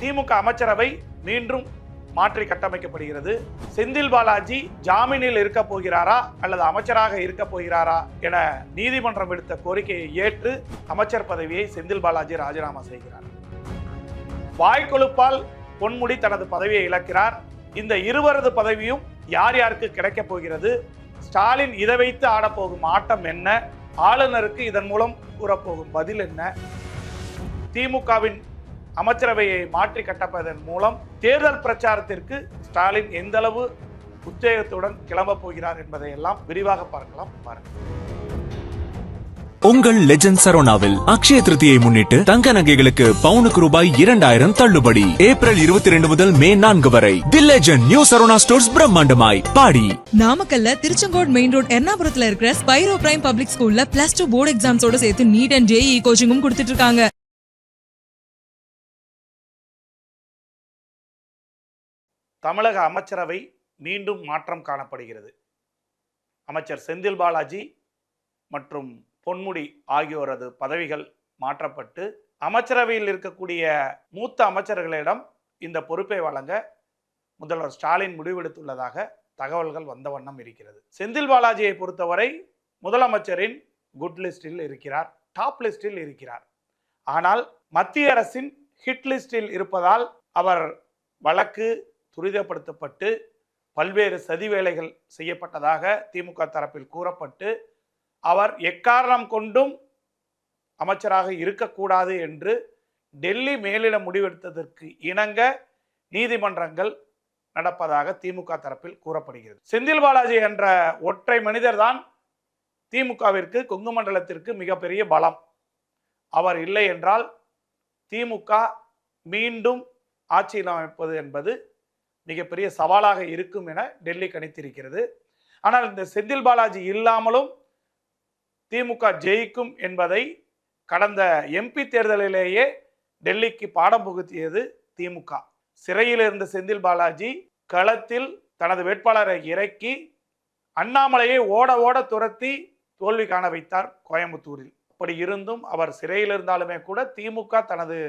திமுக அமைச்சரவை மீண்டும் மாற்றி கட்டமைக்கப்படுகிறது. செந்தில் பாலாஜி ஜாமீனில் இருக்க போகிறாரா அல்லது அமைச்சராக இருக்க போகிறாரா என நீதிமன்றம் விடுத்த கோரிக்கையை ஏற்று அமைச்சர் பதவியை செந்தில் பாலாஜி ராஜினாமா செய்கிறார். வாய்க்கொழுப்பால் பொன்முடி தனது பதவியை இழக்கிறார். இந்த இருவரது பதவியும் யார் யாருக்கு கிடைக்க போகிறது? ஸ்டாலின் இதை வைத்து ஆடப்போகும் ஆட்டம் என்ன? ஆளுநருக்கு இதன் மூலம் கூறப்போகும் பதில் என்ன? திமுகவின் அமைச்சரவையை மாற்றி கட்டப்பதன் மூலம் தேர்தல் பிரச்சாரத்திற்கு ஸ்டாலின் எந்த அளவு உத்வேகத்துடன் கிளம்ப போகிறார் என்பதை எல்லாம் விரிவாக பார்க்கலாம். பாருங்கள். உங்கள் லெஜண்ட் சரோனாவில் அக்ஷய திருதியை முன்னிட்டு தங்க நகைகளுக்கு பவுனுக்கு ரூபாய் 2000 தள்ளுபடி. ஏப்ரல் 22 முதல் மே 4 வரை. The legend new Saravana stores பிரம்மாண்டமாய் பாடி. நாமக்கல்ல திருச்செங்கோடு மெயின் ரோட் எர்ணாபுரத்துல இருக்கிற ஸ்பைரோ பிரைம் பப்ளிக் ஸ்கூல்ல +2 போர்டு எக்ஸாம்ஸோட சேர்த்து நீட் அண்ட் JEE கோச்சிங்கும் கொடுத்துட்டு இருக்காங்க. தமிழக அமைச்சரவை மீண்டும் மாற்றம் காணப்படுகிறது. அமைச்சர் செந்தில் பாலாஜி மற்றும் பொன்முடி ஆகியோரது பதவிகள் மாற்றப்பட்டு அமைச்சரவையில் இருக்கக்கூடிய மூத்த அமைச்சர்களிடம் இந்த பொறுப்பை வழங்க முதல்வர் ஸ்டாலின் முடிவெடுத்துள்ளதாக தகவல்கள் வந்த வண்ணம் இருக்கிறது. செந்தில் பாலாஜியை பொறுத்தவரை முதலமைச்சரின் குட் லிஸ்டில் இருக்கிறார், டாப் லிஸ்டில் இருக்கிறார். ஆனால் மத்திய அரசின் ஹிட் லிஸ்டில் இருப்பதால் அவர் வழக்கு துரிதப்படுத்தப்பட்டு பல்வேறு சதி வேலைகள் செய்யப்பட்டதாக திமுக தரப்பில் கூறப்பட்டு அவர் எக்காரணம் கொண்டும் அமைச்சராக இருக்கக்கூடாது என்று டெல்லி மேலிடம் முடிவெடுத்ததற்கு இணங்க நீதிமன்றங்கள் நடப்பதாக திமுக தரப்பில் கூறப்படுகிறது. செந்தில் பாலாஜி என்ற ஒற்றை மனிதர் தான் திமுகவிற்கு கொங்கு மண்டலத்திற்கு மிகப்பெரிய பலம். அவர் இல்லை என்றால் திமுக மீண்டும் ஆட்சியில் அமைப்பது என்பது மிகப்பெரிய சவாலாக இருக்கும் என டெல்லி கணித்திருக்கிறது. ஆனால் இந்த செந்தில் பாலாஜி இல்லாமலும் திமுக ஜெயிக்கும் என்பதை கடந்த MP தேர்தலிலேயே டெல்லிக்கு பாடம் புகுத்தியது திமுக. சிறையில் இருந்த செந்தில் பாலாஜி களத்தில் தனது வேட்பாளரை இறக்கி அண்ணாமலையை ஓட ஓட துரத்தி தோல்வி காண வைத்தார் கோயம்புத்தூரில். அப்படி இருந்தும் அவர் சிறையில் இருந்தாலுமே கூட திமுக தனது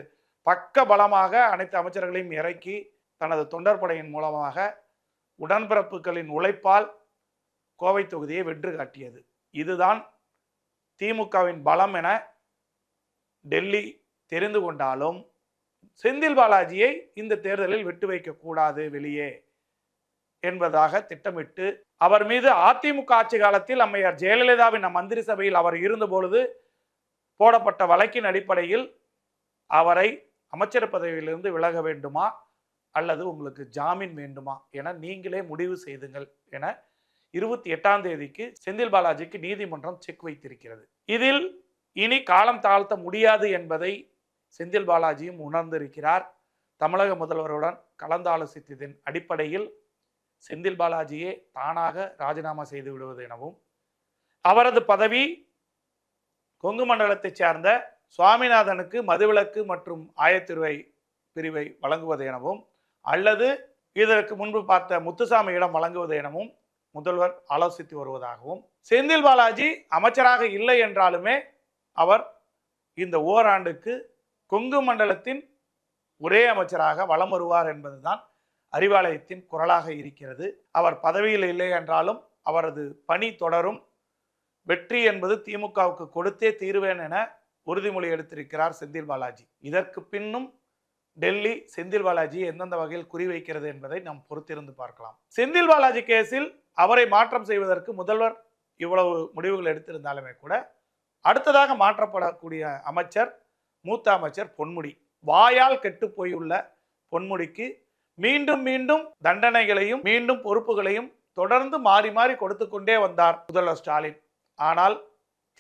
பக்க பலமாக அனைத்து அமைச்சர்களையும் இறக்கி தனது தொண்டர்படையின் மூலமாக உடன்பிறப்புகளின் உழைப்பால் கோவை தொகுதியை வென்று காட்டியது. இதுதான் திமுகவின் பலம் என டெல்லி தெரிந்து கொண்டாலும் செந்தில் பாலாஜியை இந்த தேர்தலில் விட்டு வைக்கக்கூடாது வெளியே என்பதாக திட்டமிட்டு அவர் மீது அதிமுக ஆட்சி காலத்தில் அம்மையார் ஜெயலலிதாவின் மந்திரி சபையில் அவர் இருந்தபொழுது போடப்பட்ட வழக்கின் அடிப்படையில் அவரை அமைச்சர் பதவியிலிருந்து விலக வேண்டுமா அல்லது உங்களுக்கு ஜாமீன் வேண்டுமா என நீங்களே முடிவு செய்துங்கள் என 28ஆம் தேதிக்கு செந்தில் பாலாஜிக்கு நீதிமன்றம் செக் வைத்திருக்கிறது. இதில் இனி காலம் தாழ்த்த முடியாது என்பதை செந்தில் பாலாஜியும் உணர்ந்திருக்கிறார். தமிழக முதல்வருடன் கலந்தாலோசித்ததின் அடிப்படையில் செந்தில் பாலாஜியே தானாக ராஜினாமா செய்து விடுவது எனவும் அவரது பதவி கொங்கு மண்டலத்தைச் சேர்ந்த சுவாமிநாதனுக்கு மதுவிலக்கு மற்றும் ஆயத்திருவை பிரிவை வழங்குவது எனவும் அல்லது இதற்கு முன்பு பார்த்த முத்துசாமியிடம் வழங்குவது எனவும் முதல்வர் ஆலோசித்து வருவதாகவும், செந்தில் பாலாஜி அமைச்சராக இல்லை என்றாலுமே அவர் இந்த ஓராண்டுக்கு கொங்கு மண்டலத்தின் ஒரே அமைச்சராக வலம் வருவார் என்பதுதான் அறிவாலயத்தின் குரலாக இருக்கிறது. அவர் பதவியில் இல்லை என்றாலும் அவரது பணி தொடரும். வெற்றி என்பது திமுகவுக்கு கொடுத்தே தீர்வேன் என உறுதிமொழி எடுத்திருக்கிறார் செந்தில் பாலாஜி. இதற்கு பின்னும் டெல்லி செந்தில் பாலாஜி எந்தெந்த வகையில் குறிவைக்கிறது என்பதை நாம் பொறுத்திருந்து பார்க்கலாம். செந்தில் பாலாஜி கேஸில் அவரை மாற்றம் செய்வதற்கு முதல்வர் இவ்வளவு முடிவுகள் எடுத்திருந்தாலுமே கூட அடுத்ததாக மாற்றப்படக்கூடிய அமைச்சர் மூத்த அமைச்சர் பொன்முடி. வாயால் கெட்டு போயுள்ள பொன்முடிக்கு மீண்டும் மீண்டும் தண்டனைகளையும் மீண்டும் பொறுப்புகளையும் தொடர்ந்து மாறி மாறி கொடுத்து கொண்டே வந்தார் முதல்வர் ஸ்டாலின். ஆனால்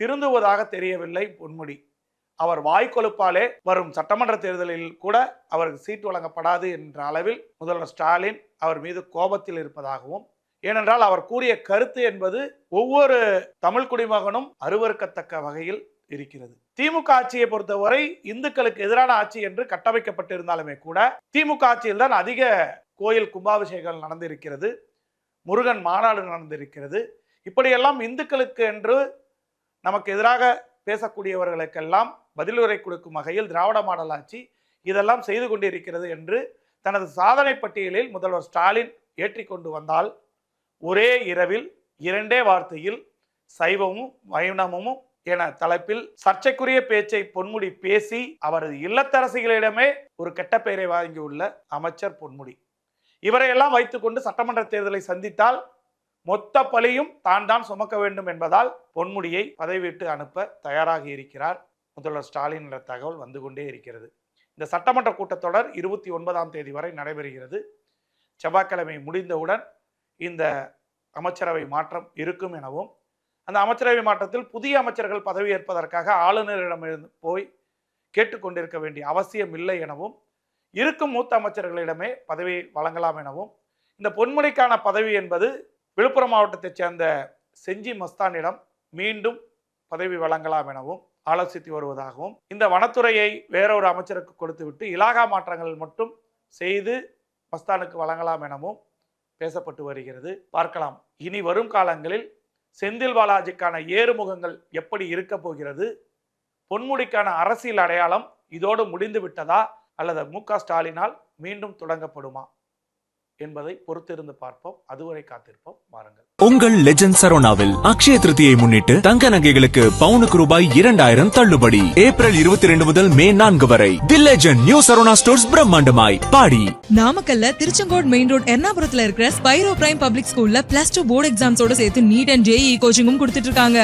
திருந்துவதாக தெரியவில்லை பொன்முடி. அவர் வாய்க்கொழுப்பாலே வரும் சட்டமன்ற தேர்தலில் கூட அவருக்கு சீட் வழங்கப்படாது என்ற அளவில் முதல்வர் ஸ்டாலின் அவர் மீது கோபத்தில் இருப்பதாகவும், ஏனென்றால் அவர் கூறிய கருத்து என்பது ஒவ்வொரு தமிழ் குடிமகனும் அருவருக்கத்தக்க வகையில் இருக்கிறது. திமுக ஆட்சியை பொறுத்தவரை இந்துக்களுக்கு எதிரான ஆட்சி என்று கட்டமைக்கப்பட்டிருந்தாலுமே கூட திமுக ஆட்சியில் தான் அதிக கோயில் கும்பாபிஷேகங்கள் நடந்திருக்கிறது, முருகன் மாநாடு நடந்திருக்கிறது. இப்படியெல்லாம் இந்துக்களுக்கு என்று நமக்கு எதிராக பேசக்கூடியவர்களுக்கெல்லாம் பதிலுரை கொடுக்கும் வகையில் திராவிட மாடல் ஆட்சி இதெல்லாம் செய்து கொண்டிருக்கிறது என்று தனது சாதனை பட்டியலில் முதல்வர் ஸ்டாலின் ஏற்றிக்கொண்டு வந்தால் ஒரே இரவில் 2 வார்த்தையில் சைவமும் வைணவமும் என தலைப்பில் சர்ச்சைக்குரிய பேச்சை பொன்முடி பேசி அவரது இல்லத்தரசிகளிடமே ஒரு கெட்ட பெயரை வாங்கியுள்ள அமைச்சர் பொன்முடி. இவரையெல்லாம் வைத்துக்கொண்டு சட்டமன்ற தேர்தலை சந்தித்தால் மொத்த பழியும் தான் சுமக்க வேண்டும் என்பதால் பொன்முடியை பதவி விட்டு அனுப்ப தயாராகி இருக்கிறார் முதல்வர் ஸ்டாலின் என்ற தகவல் வந்து கொண்டே இருக்கிறது. இந்த சட்டமன்ற கூட்டத்தொடர் 29ஆம் தேதி வரை நடைபெறுகிறது. செவ்வாய்க்கிழமை முடிந்தவுடன் இந்த அமைச்சரவை மாற்றம் இருக்கும் எனவும் அந்த அமைச்சரவை மாற்றத்தில் புதிய அமைச்சர்கள் பதவி ஏற்பதற்காக ஆளுநரிடமிருந்து போய் கேட்டுக்கொண்டிருக்க வேண்டிய அவசியம் இல்லை எனவும் இருக்கும் மூத்த அமைச்சர்களிடமே பதவி வழங்கலாம் எனவும் இந்த பொன்முடிக்கான பதவி என்பது விழுப்புரம் மாவட்டத்தைச் சேர்ந்த செஞ்சி மஸ்தானிடம் மீண்டும் பதவி வழங்கலாம் எனவும் ஆலோசித்து வருவதாகவும் இந்த வனத்துறையை வேறொரு அமைச்சருக்கு கொடுத்துவிட்டு இலாகா மாற்றங்கள் மட்டும் செய்து மஸ்தானுக்கு வழங்கலாம் எனவும் பேசப்பட்டு வருகிறது. பார்க்கலாம் இனி வரும் காலங்களில் செந்தில் பாலாஜிக்கான ஏறுமுகங்கள் எப்படி இருக்க போகிறது, பொன்முடிக்கான அரசியல் அடையாளம் இதோடு முடிந்து விட்டதா அல்லது மு.க. ஸ்டாலினால் மீண்டும் தொடங்கப்படுமா என்பதை பொறுத்திருந்து பார்ப்போம். அதுவரை காத்திருப்போம். வாருங்கள். உங்கள் லெஜண்ட் சரோனாவில் அக்ஷய திருதியை முன்னிட்டு தங்க நகைகளுக்கு பவுனுக்கு ரூபாய் 2000 தள்ளுபடி. ஏப்ரல் 22 முதல் மே 4 வரை the legend new Saravana stores பிரம்மாண்டமாய் பாடி. நாமக்கல்ல திருச்செங்கோடு மெயின் ரோட் எர்ணாபுரத்துல இருக்கிற ஸ்பைரோ பிரைம் பப்ளிக் ஸ்கூல்ல +2 போர்டு எக்ஸாம்ஸோட சேர்த்து நீட் அண்ட் JEE கோச்சிங்கும் கொடுத்துட்டு இருக்காங்க.